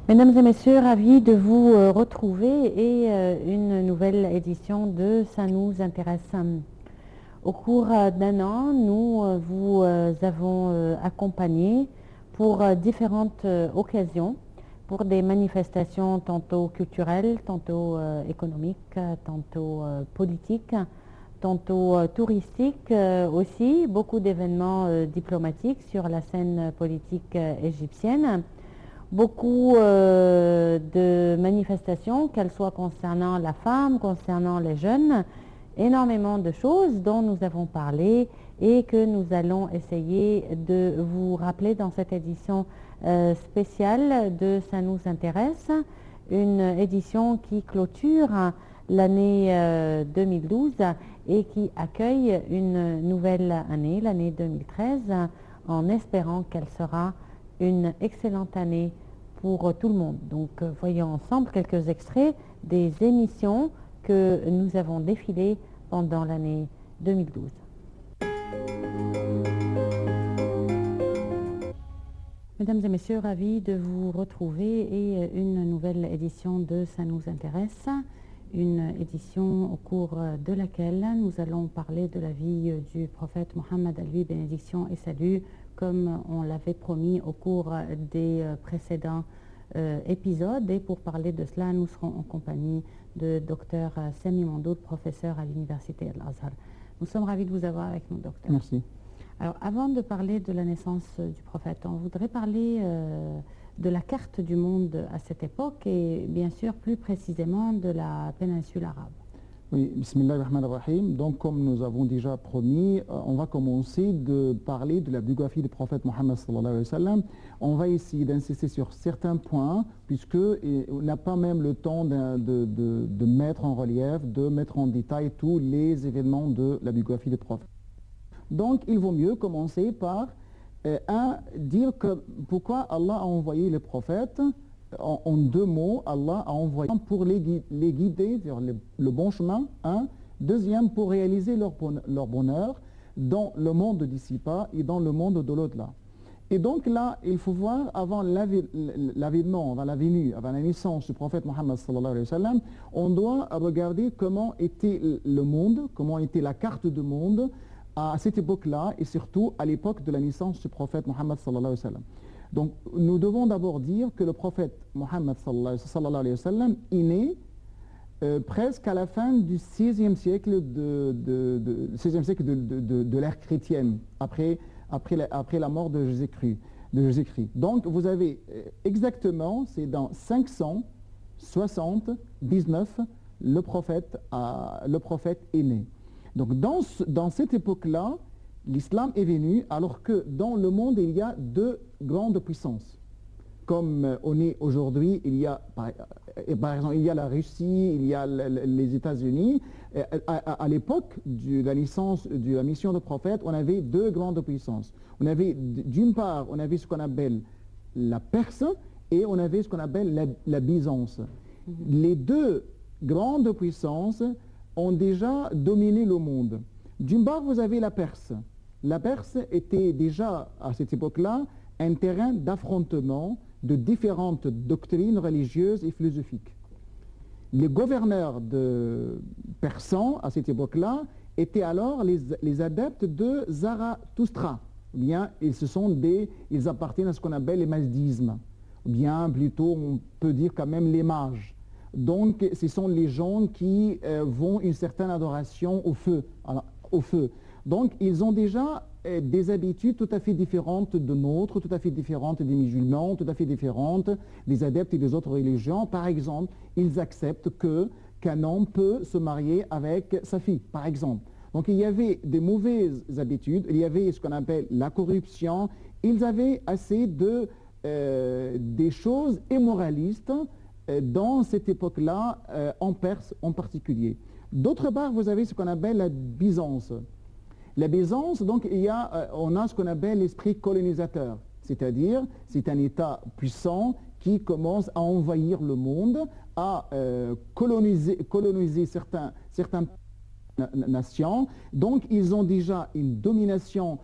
Mesdames et messieurs, ravis de vous retrouver et une nouvelle édition de Ça nous intéresse. Au cours d'un an, nous vous avons accompagné pour différentes occasions, pour des manifestations tantôt culturelles, tantôt économiques, tantôt politiques, tantôt touristiques aussi, beaucoup d'événements diplomatiques sur la scène politique égyptienne. Beaucoup de manifestations, qu'elles soient concernant la femme, concernant les jeunes, énormément de choses dont nous avons parlé et que nous allons essayer de vous rappeler dans cette édition spéciale de Ça nous intéresse, une édition qui clôture l'année 2012 et qui accueille une nouvelle année, l'année 2013, en espérant qu'elle sera une excellente année pour tout le monde. Donc, voyons ensemble quelques extraits des émissions que nous avons défilées pendant l'année 2012. Mesdames et messieurs, ravis de vous retrouver et une nouvelle édition de Ça nous intéresse, une édition au cours de laquelle nous allons parler de la vie du prophète Mohammed, à lui bénédiction et salut, comme on l'avait promis au cours des précédents épisodes. Et pour parler de cela, nous serons en compagnie de Dr Sami Mandoud, professeur à l'Université Al-Azhar. Nous sommes ravis de vous avoir avec nous, docteur. Merci. Alors, avant de parler de la naissance du prophète, on voudrait parler de la carte du monde à cette époque et bien sûr plus précisément de la péninsule arabe. Oui, Bismillahirrahmanirrahim. Donc, comme nous avons déjà promis, on va commencer de parler de la biographie du prophète Mohammed sallallahu alayhi wa sallam. On va essayer d'insister sur certains points, puisqu'on n'a pas même le temps de mettre en relief, de mettre en détail tous les événements de la biographie du prophète. Donc, il vaut mieux commencer par dire que pourquoi Allah a envoyé les prophètes. En deux mots, Allah a envoyé pour les guider vers le bon chemin, un. Deuxième, pour réaliser leur bonheur dans le monde d'ici-bas et dans le monde de l'au-delà. Et donc là, il faut voir, avant l'avènement, avant la venue, avant la naissance du prophète Mohammed sallallahu alayhi wa sallam, on doit regarder comment était le monde, comment était la carte du monde à cette époque-là et surtout à l'époque de la naissance du prophète Mohammed sallallahu alayhi wa sallam. Donc, nous devons d'abord dire que le prophète Mohammed sallallahu alayhi wa sallam est né presque à la fin du XVIe siècle de l'ère chrétienne, après la mort de Jésus-Christ. Donc, vous avez exactement, c'est dans 579, le prophète est né. Donc, dans cette époque-là, l'islam est venu alors que dans le monde, il y a deux grandes puissances. Comme on est aujourd'hui, il y a, par exemple, il y a la Russie, il y a les États-Unis. À l'époque de la naissance de la mission de prophète, on avait deux grandes puissances. On avait, d'une part, on avait ce qu'on appelle la Perse et on avait ce qu'on appelle la Byzance. Les deux grandes puissances ont déjà dominé le monde. D'une part, vous avez la Perse. La Perse était déjà, à cette époque-là, un terrain d'affrontement de différentes doctrines religieuses et philosophiques. Les gouverneurs persans, à cette époque-là, étaient alors les adeptes de Zarathustra. Bien, ils appartiennent à ce qu'on appelle les mazdismes. Bien, plutôt, on peut dire quand même les mages. Donc, ce sont les gens qui vont une certaine adoration au feu. Donc, ils ont déjà des habitudes tout à fait différentes de nôtres, tout à fait différentes des musulmans, tout à fait différentes des adeptes et des autres religions. Par exemple, ils acceptent qu'un homme peut se marier avec sa fille, par exemple. Donc, il y avait des mauvaises habitudes, il y avait ce qu'on appelle la corruption. Ils avaient assez des choses immoralistes dans cette époque-là, en Perse en particulier. D'autre part, vous avez ce qu'on appelle la Byzance. La Byzance, donc, on a ce qu'on appelle l'esprit colonisateur, c'est-à-dire c'est un État puissant qui commence à envahir le monde, à coloniser certaines nations. Donc, ils ont déjà une domination,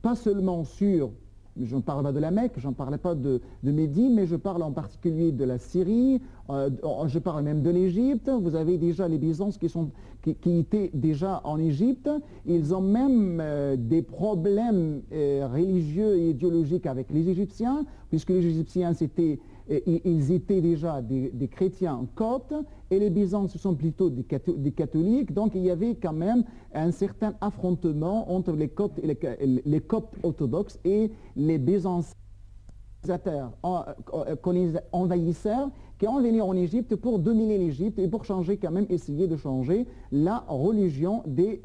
pas seulement sur Je ne parle pas de la Mecque, je ne parle pas de Médine, mais je parle en particulier de la Syrie, je parle même de l'Égypte. Vous avez déjà les Byzantins qui étaient déjà en Égypte. Ils ont même des problèmes religieux et idéologiques avec les Égyptiens, puisque les Égyptiens, ils étaient déjà des chrétiens coptes, et les Byzantins, ce sont plutôt des catholiques. Donc il y avait quand même un certain affrontement entre les coptes orthodoxes et les byzantins envahisseurs qui ont venu en Égypte pour dominer l'Égypte et pour changer quand même, essayer de changer la religion des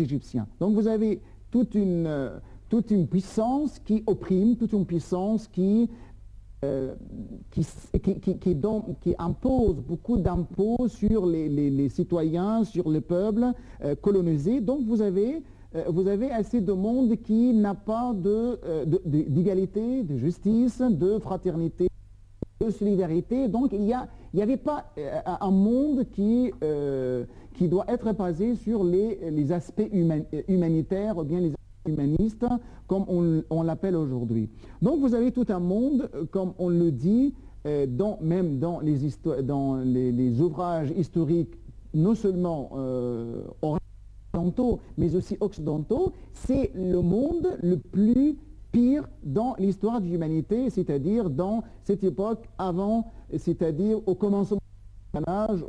Égyptiens. Donc vous avez toute une puissance qui opprime, toute une puissance qui impose beaucoup d'impôts sur les citoyens, sur le peuple colonisé. Donc vous avez assez de monde qui n'a pas d'égalité, de justice, de fraternité, de solidarité. Donc il n'y avait pas un monde qui doit être basé sur les aspects humanitaires ou bien les humaniste, comme on l'appelle aujourd'hui. Donc vous avez tout un monde, comme on le dit, même dans les ouvrages historiques, non seulement orientaux, mais aussi occidentaux, c'est le monde le plus pire dans l'histoire de l'humanité, c'est-à-dire dans cette époque avant, c'est-à-dire au commencement du Moyen-Âge,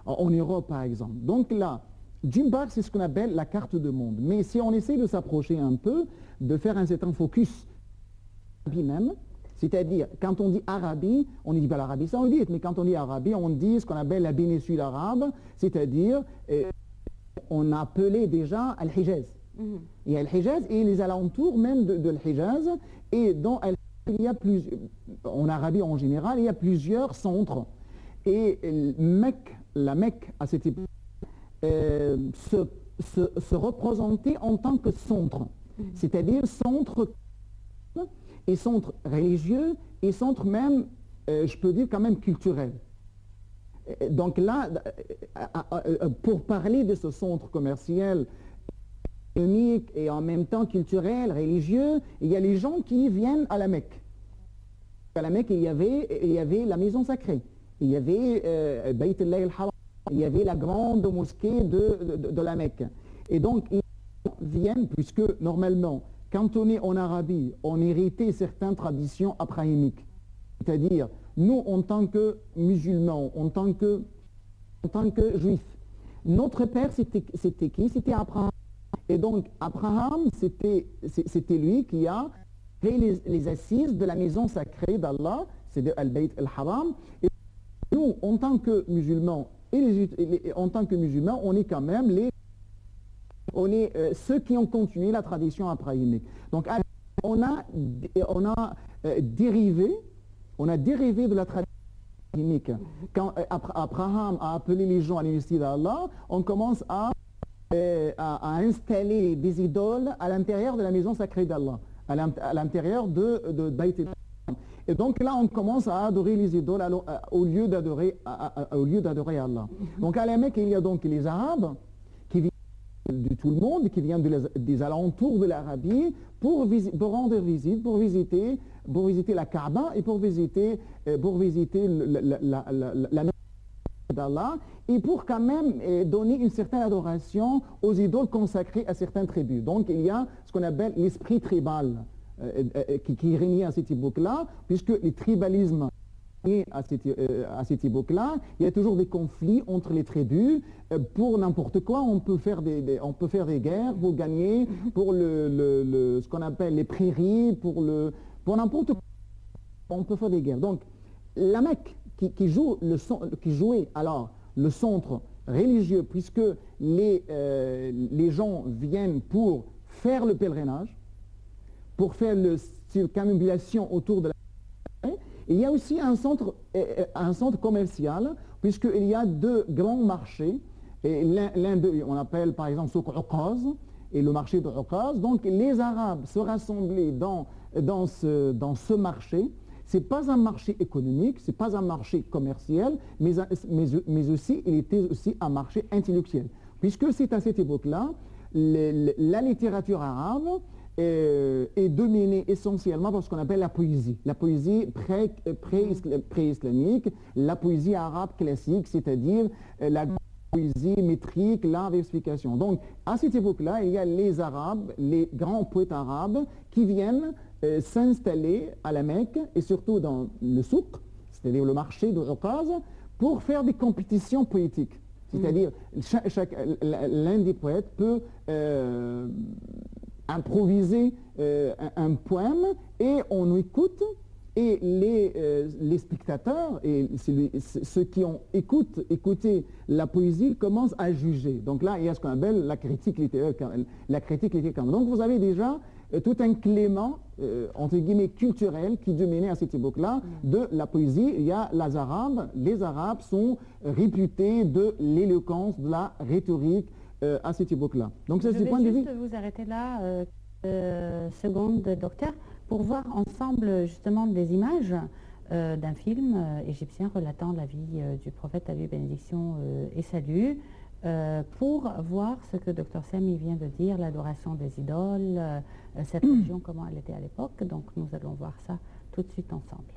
en Europe par exemple. Donc là, d'une part, c'est ce qu'on appelle la carte du monde. Mais si on essaie de s'approcher un peu, de faire un certain focus même, c'est-à-dire quand on dit Arabie, on ne dit pas l'Arabie saoudite, mais quand on dit Arabie, on dit ce qu'on appelle la péninsule arabe, c'est-à-dire on appelait déjà Al-Hijaz. Il y a Al-Hijaz et les alentours même de Al-Hijaz, et dans il y a en Arabie en général, il y a plusieurs centres. Et la Mecque à cette époque, se représenter en tant que centre, c'est-à-dire centre et centre religieux et centre même, je peux dire quand même culturel. Donc là, pour parler de ce centre commercial, économique et en même temps culturel, religieux, il y a les gens qui viennent à la Mecque. À la Mecque, il y avait la maison sacrée, il y avait Bayt Allah al-Haram, il y avait la grande mosquée de la Mecque. Et donc, ils viennent, puisque normalement, quand on est en Arabie, on héritait certaines traditions abrahamiques. C'est-à-dire, nous, en tant que musulmans, en tant que juifs, notre père, c'était qui? C'était Abraham. Et donc, Abraham, c'était lui qui a fait les assises de la maison sacrée d'Allah, c'est de Al-Bayt al-Haram. Et nous, en tant que musulmans, en tant que musulmans, on est quand même ceux qui ont continué la tradition abrahamique. Donc on a dérivé de la tradition abrahamique. Quand Abraham a appelé les gens à l'université d'Allah, on commence à installer des idoles à l'intérieur de la maison sacrée d'Allah, à l'intérieur de Bayt al-Haram. Et donc là, on commence à adorer les idoles au lieu d'adorer Allah. Donc à la Mecque, il y a donc les Arabes qui viennent de tout le monde, qui viennent des alentours de l'Arabie pour rendre visite, pour visiter la Kaaba et pour visiter la Mecque d'Allah, et pour quand même donner une certaine adoration aux idoles consacrées à certaines tribus. Donc il y a ce qu'on appelle l'esprit tribal qui régnait à cette époque-là, puisque les tribalismes à cette époque-là, il y a toujours des conflits entre les tribus. Pour n'importe quoi, on peut faire des guerres pour gagner, pour ce qu'on appelle les prairies, pour n'importe quoi, on peut faire des guerres. Donc la Mecque qui jouait alors le centre religieux, puisque les gens viennent pour faire le pèlerinage, pour faire la circumambulation autour de la Mecque. Il y a aussi un centre commercial, puisqu'il y a deux grands marchés. L'un d'eux, on appelle par exemple Souk Uqaz, et le marché de Uqaz. Donc les Arabes se rassemblaient dans ce marché. Ce n'est pas un marché économique, ce n'est pas un marché commercial, mais aussi, il était aussi un marché intellectuel. Puisque c'est à cette époque-là, la littérature arabe est dominée essentiellement par ce qu'on appelle la poésie pré-islamique, la poésie arabe classique, c'est-à-dire la poésie métrique, la versification. Donc, à cette époque-là, il y a les Arabes, les grands poètes arabes qui viennent s'installer à la Mecque et surtout dans le souk, c'est-à-dire le marché de Uqaz, pour faire des compétitions poétiques. C'est-à-dire, l'un des poètes peut improviser un poème et on écoute, et les spectateurs et ceux qui ont écouté la poésie commencent à juger. Donc là, il y a ce qu'on appelle la critique littéraire. Donc vous avez déjà tout un clément, entre guillemets, culturel qui dominait à cette époque-là de la poésie. Il y a les Arabes. Les Arabes sont réputés de l'éloquence, de la rhétorique à cette époque-là. Donc c'est du point de vue. Je vais juste vous arrêter là, seconde, docteur, pour voir ensemble justement des images d'un film égyptien relatant la vie du prophète, à lui bénédiction et salut, pour voir ce que Dr Sami vient de dire, l'adoration des idoles, cette religion, comment elle était à l'époque. Donc nous allons voir ça tout de suite ensemble.